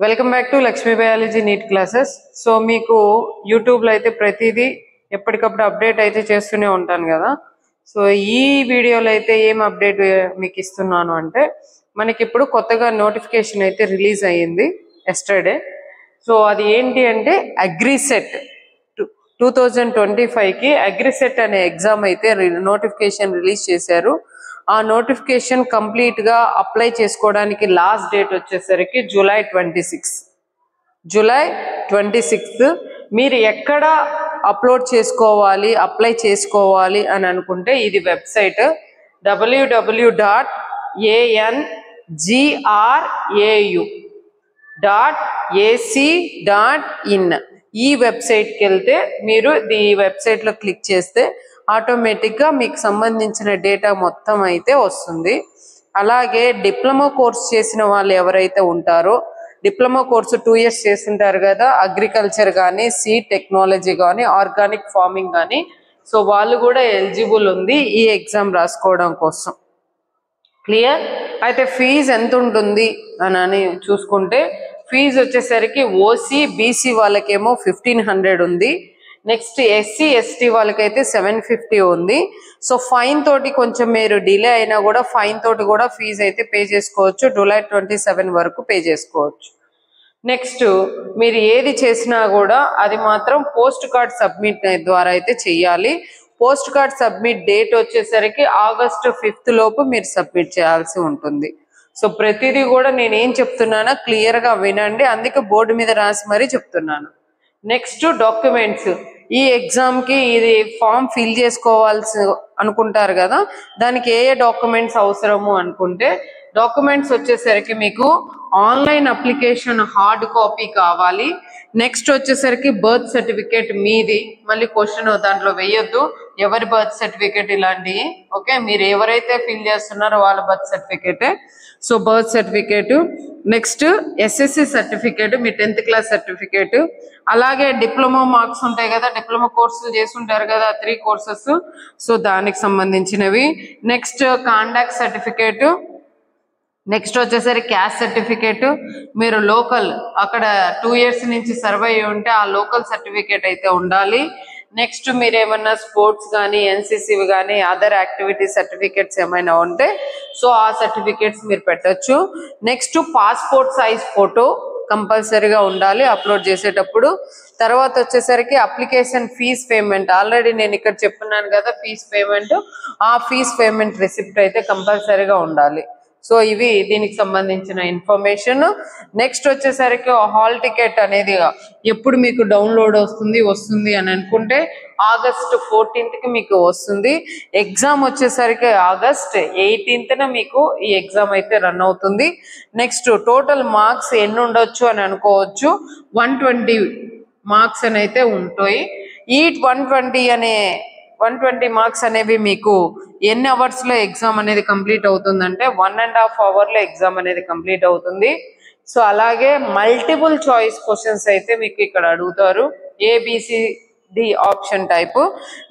Welcome back to Lakshmi biology NEET classes. So మీకు యూట్యూబ్లో అయితే ప్రతిదీ ఎప్పటికప్పుడు అప్డేట్ అయితే చేస్తూనే ఉంటాను కదా. సో ఈ వీడియోలో అయితే ఏం అప్డేట్ మీకు ఇస్తున్నాను అంటే, మనకి ఇప్పుడు కొత్తగా నోటిఫికేషన్ అయితే రిలీజ్ అయ్యింది ఎస్టర్డే. సో అది ఏంటి అంటే అగ్రిసెట్ 2025కి అగ్రిసెట్ అనే ఎగ్జామ్ అయితే నోటిఫికేషన్ రిలీజ్ చేశారు. ఆ నోటిఫికేషన్ కంప్లీట్ గా అప్లై చేసుకోవడానికి లాస్ట్ డేట్ వచ్చేసరికి జూలై 26. మీరు ఎక్కడ అప్లై చేసుకోవాలి అని అనుకుంటే ఇది వెబ్సైట్ www.angrau.ac.in. ఈ వెబ్సైట్కి వెళ్తే మీరు ఈ వెబ్సైట్లో క్లిక్ చేస్తే ఆటోమేటిక్గా మీకు సంబంధించిన డేటా మొత్తం అయితే వస్తుంది. అలాగే డిప్లొమా కోర్స్ చేసిన వాళ్ళు ఎవరైతే ఉంటారో, డిప్లొమా కోర్సు 2 years చేస్తుంటారు కదా, అగ్రికల్చర్ కానీ, సీడ్ టెక్నాలజీ కానీ, ఆర్గానిక్ ఫార్మింగ్ కానీ, సో వాళ్ళు కూడా ఎలిజిబుల్ ఉంది ఈ ఎగ్జామ్ రాసుకోవడం కోసం. క్లియర్? అయితే ఫీజు ఎంత ఉంటుంది అని చూసుకుంటే, ఫీజు వచ్చేసరికి ఓసీ బీసీ వాళ్ళకేమో 1500 ఉంది. నెక్స్ట్ ఎస్సీ ఎస్టీ వాళ్ళకైతే 750 ఉంది. సో ఫైన్ తోటి కొంచెం మీరు డిలే అయినా కూడా ఫైన్ తోటి కూడా ఫీజు అయితే పే చేసుకోవచ్చు. జూలై 27 వరకు పే చేసుకోవచ్చు. నెక్స్ట్ మీరు ఏది చేసినా కూడా అది మాత్రం పోస్ట్ కార్డ్ సబ్మిట్ ద్వారా అయితే చెయ్యాలి. పోస్ట్ కార్డ్ సబ్మిట్ డేట్ వచ్చేసరికి ఆగస్టు 5 లోపు మీరు సబ్మిట్ చేయాల్సి ఉంటుంది. సో ప్రతిదీ కూడా నేను ఏం చెప్తున్నానో క్లియర్గా వినండి, అందుకే బోర్డు మీద రాసి మరీ చెప్తున్నాను. నెక్స్ట్ డాక్యుమెంట్స్, ఈ ఎగ్జామ్కి ఇది ఫామ్ ఫిల్ చేసుకోవాల్సి అనుకుంటారు కదా, దానికి ఏ డాక్యుమెంట్స్ అవసరము అనుకుంటే, డాక్యుమెంట్స్ వచ్చేసరికి మీకు ఆన్లైన్ అప్లికేషన్ హార్డ్ కాపీ కావాలి. నెక్స్ట్ వచ్చేసరికి బర్త్ సర్టిఫికేట్ మీది, మళ్ళీ క్వశ్చన్ దాంట్లో వేయొద్దు ఎవరి బర్త్ సర్టిఫికేట్ ఇలాంటివి, ఓకే, మీరు ఎవరైతే ఫిల్ చేస్తున్నారో వాళ్ళ బర్త్ సర్టిఫికేటే. So birth certificate, next SSC certificate, మీ 10th క్లాస్ సర్టిఫికేట్, అలాగే డిప్లొమా మార్క్స్ ఉంటాయి కదా, డిప్లొమా కోర్సులు చేస్తుంటారు కదా 3 courses, సో దానికి సంబంధించినవి. నెక్స్ట్ కాంటాక్ట్ సర్టిఫికేట్, నెక్స్ట్ వచ్చేసరికి క్యాస్ట్ సర్టిఫికేట్, మీరు లోకల్ అక్కడ 2 years నుంచి సర్వే అయ్యి ఉంటే ఆ లోకల్ సర్టిఫికేట్ అయితే ఉండాలి. నెక్స్ట్ మీరు ఏమన్నా స్పోర్ట్స్ కానీ, ఎన్సిసి కానీ, అదర్ యాక్టివిటీ సర్టిఫికేట్స్ ఏమైనా ఉంటే సో ఆ సర్టిఫికేట్స్ మీరు పెట్టచ్చు. నెక్స్ట్ పాస్పోర్ట్ సైజ్ ఫోటో కంపల్సరీగా ఉండాలి అప్లోడ్ చేసేటప్పుడు. తర్వాత వచ్చేసరికి అప్లికేషన్ ఫీజ్ పేమెంట్, ఆల్రెడీ నేను ఇక్కడ చెప్తున్నాను కదా ఫీజ్ పేమెంట్, ఆ ఫీజ్ పేమెంట్ రిసిప్ట్ అయితే కంపల్సరీగా ఉండాలి. సో ఇవి దీనికి సంబంధించిన ఇన్ఫర్మేషన్. నెక్స్ట్ వచ్చేసరికి హాల్ టికెట్ అనేది ఎప్పుడు మీకు డౌన్లోడ్ వస్తుంది అని అనుకుంటే ఆగస్టు 14కి మీకు వస్తుంది. ఎగ్జామ్ వచ్చేసరికి ఆగస్ట్ 18న మీకు ఈ ఎగ్జామ్ అయితే రన్ అవుతుంది. నెక్స్ట్ టోటల్ మార్క్స్ ఎన్ని ఉండొచ్చు అని అనుకోవచ్చు, 120 మార్క్స్ అని అయితే ఉంటాయి. ఈ 120 మార్క్స్ అనేవి మీకు ఎన్ని అవర్స్లో ఎగ్జామ్ అనేది కంప్లీట్ అవుతుందంటే 1.5 hourలో ఎగ్జామ్ అనేది కంప్లీట్ అవుతుంది. సో అలాగే మల్టిపుల్ చాయిస్ క్వశ్చన్స్ అయితే మీకు ఇక్కడ అడుగుతారు, ABCD ఆప్షన్ టైపు.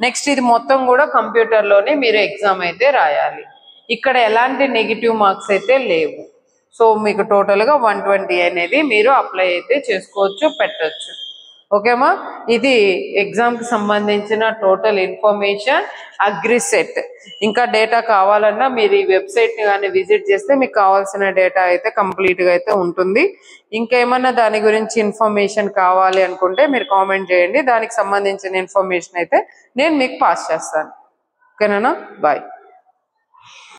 నెక్స్ట్ ఇది మొత్తం కూడా కంప్యూటర్లోనే మీరు ఎగ్జామ్ అయితే రాయాలి. ఇక్కడ ఎలాంటి నెగిటివ్ మార్క్స్ అయితే లేవు. సో మీకు టోటల్గా 120 అనేది మీరు అప్లై అయితే చేసుకోవచ్చు, పెట్టచ్చు. ఓకేమా? ఇది ఎగ్జామ్కి సంబంధించిన టోటల్ ఇన్ఫర్మేషన్ అగ్రిసెట్. ఇంకా డేటా కావాలన్నా మీరు ఈ వెబ్సైట్ని కానీ విజిట్ చేస్తే మీకు కావాల్సిన డేటా అయితే కంప్లీట్గా అయితే ఉంటుంది. ఇంకేమన్నా దాని గురించి ఇన్ఫర్మేషన్ కావాలి అనుకుంటే మీరు కామెంట్ చేయండి, దానికి సంబంధించిన ఇన్ఫర్మేషన్ అయితే నేను మీకు పాస్ చేస్తాను. ఓకేనా? బాయ్.